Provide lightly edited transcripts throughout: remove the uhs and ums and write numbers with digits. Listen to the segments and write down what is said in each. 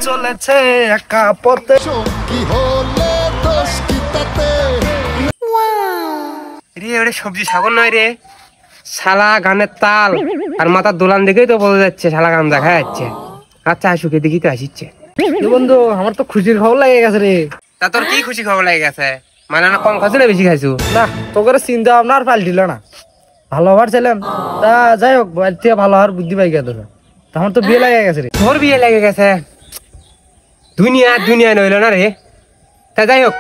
চলেছে একা পথে কি হলে দোষ কি তাতে রে ওরে সবজি সাগর নয় রে, শালা গানের তাল আর মাথার দোলান দেখেই তো বোঝা যাচ্ছে শালা গান দেখা যাচ্ছে। আচ্ছা আসুকে দেখি তো আসিচ্ছে। বন্ধু আমার তো খুশির খবর লাগে গেছে রে। তা তোর কি খুশি খবর লাগে গেছে? মানে না কম খাইছো না বেশি খাইছো? না তোকে চিন্তা ভাবনা আর পাল্টিল না, ভালো হবার ছিলেন তা যাই হোক বাড়ি থেকে ভালো হওয়ার বুদ্ধি পাই গেছে তোর। আমার তো বিয়ে লাগে গেছে রে। তোর বিয়ে লেগে গেছে? দুনিয়া দুনিয়া নইল না রে। তা যাই হোক,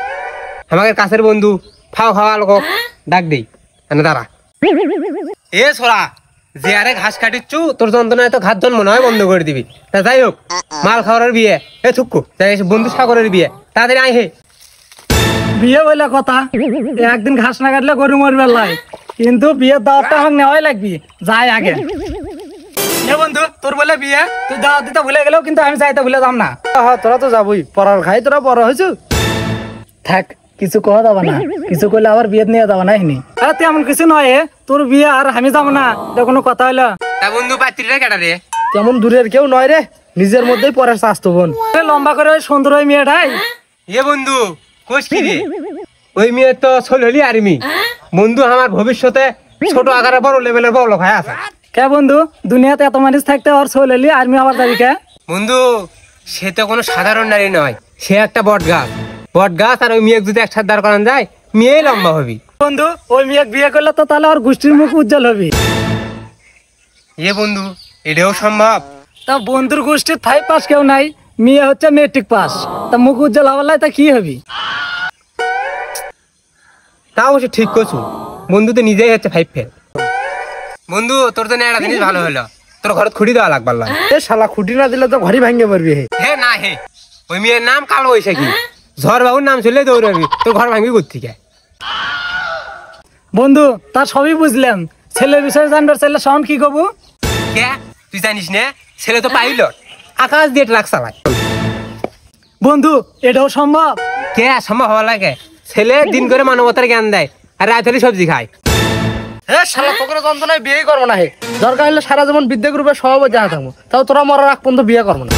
আমাদের কাছের বন্ধু ফাও খাওয়া লোক ডাক দেই মানে দাঁড়া। এ ছোড়া, যে আরে ঘাস কাটিচ্ছু তোর যন্ত্রণায় তো ঘাস জন্ম নয় বন্ধ করে দিবি। তা যাই হোক, মাল খাওয়ার বিয়ে এ থুক্কু যাই বন্ধু সাগরের বিয়ে তাড়াতাড়ি আয় হে। বিয়ে বলে কথা, একদিন ঘাস না কাটলে গরু মরবে লাই, কিন্তু বিয়ের দাওয়াতটা আমার নেওয়াই লাগবি। যাই আগে বন্ধু, তোর বলে বিয়ে, তুই দাওয়াত দিতে ভুলে গেলেও কিন্তু আমি যাইতে ভুলে যাম না। হ্যাঁ তোরা তো যাবই, পড়ার খাই তোরা বড় হয়েছু। থাক কিছু কওয়া যাবে না, কিছু করলে আবার বিয়ে নিয়ে যাবো না হিনি। আরে তেমন কিছু নয়, তোর বিয়ে আর আমি যাবো না, এটা কোনো কথা হইলো? তা বন্ধু পাত্রীরা কেটা রে? তেমন দূরের কেউ নয় রে, নিজের মধ্যেই পরের স্বাস্থ্য বোন। লম্বা করে ওই সুন্দর ওই মেয়েটাই। এ বন্ধু কোষ কি রে? ওই মেয়ে তো চল হলি আর্মি বন্ধু, আমার ভবিষ্যতে ছোট আকারে বড় লেভেলের বড় লোক হয়ে আছে। কে বন্ধু, দুনিয়াতে এত মানুষ থাকতে ওর চলেলি আর্মি হবার দাবি কে? বন্ধু সে তো কোনো সাধারণ নারী নয়, সে একটা বট গাছ। বট গাছ আর ওই মেয়ে যদি একসাথে দাঁড় করানো যায়, মেয়ে লম্বা হবি। বন্ধু ওই মেয়ে বিয়ে করলে তো তাহলে ওর গোষ্ঠীর মুখ উজ্জ্বল হবি। এ বন্ধু এটাও সম্ভব? তা বন্ধুর গোষ্ঠীর 5 পাস কেউ নাই, মেয়ে হচ্ছে মেট্রিক পাস, তা মুখ উজ্জ্বল হবার লাই তা কি হবি? তা অবশ্য ঠিক করছু, বন্ধু তো নিজেই হচ্ছে 5 ফেল। বন্ধু তোর জন্য একটা জিনিস ভালো হলো, তোর ঘরে খুঁটি দেওয়া লাগবার লাগে। এ শালা খুঁটি না দিলে তো ঘরই ভাঙে পারবি। হে না হে, ওই মেয়ের নাম কালো বৈশাখী, ঝড় বাবুর নাম শুনলে দৌড়াবি, তোর ঘর ভাঙবি কোত্থেকে? বন্ধু তার সবই বুঝলাম, ছেলের বিষয়ে জানবার চাইলে শোন কি কবু। কে তুই জানিস না, ছেলে তো পাইলট, আকাশ দিয়ে ট্রাক চালায়। বন্ধু এটাও সম্ভব? কে সম্ভব হওয়া লাগে? ছেলে দিন করে মানবতার জ্ঞান দেয় আর রাত হলে সবজি খায়। হে শালা তোকে যন্ত্রণায় বিয়ে করবো না, হে দরকার হলে সারা জীবন বিদ্যা গ্রুপের সভাপতি যা থাকবো, তাও তোরা মরার আগ পর্যন্ত বিয়ে করবো না।